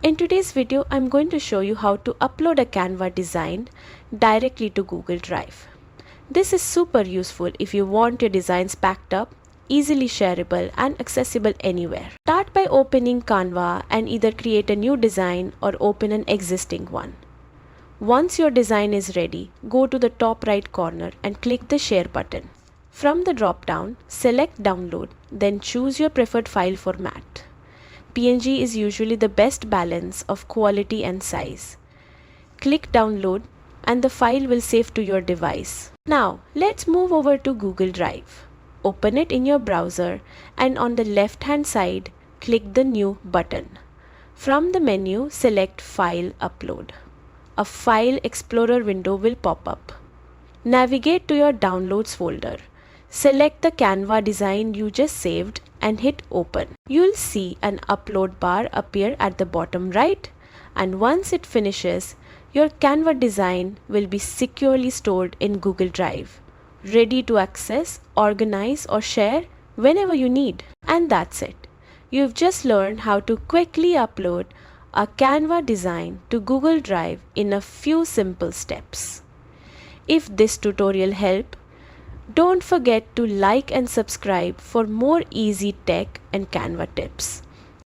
In today's video, I'm going to show you how to upload a Canva design directly to Google Drive. This is super useful if you want your designs packed up, easily shareable and accessible anywhere. Start by opening Canva and either create a new design or open an existing one. Once your design is ready, go to the top right corner and click the Share button. From the drop-down, select Download, then choose your preferred file format. PNG is usually the best balance of quality and size. Click Download and the file will save to your device. Now, let's move over to Google Drive. Open it in your browser and on the left-hand side, click the New button. From the menu, select File Upload. A File Explorer window will pop up. Navigate to your Downloads folder. Select the Canva design you just saved and hit Open. You'll see an upload bar appear at the bottom right, and once it finishes, your Canva design will be securely stored in Google Drive, ready to access, organize or share whenever you need. And that's it. You've just learned how to quickly upload a Canva design to Google Drive in a few simple steps. If this tutorial helped, don't forget to like and subscribe for more easy tech and Canva tips.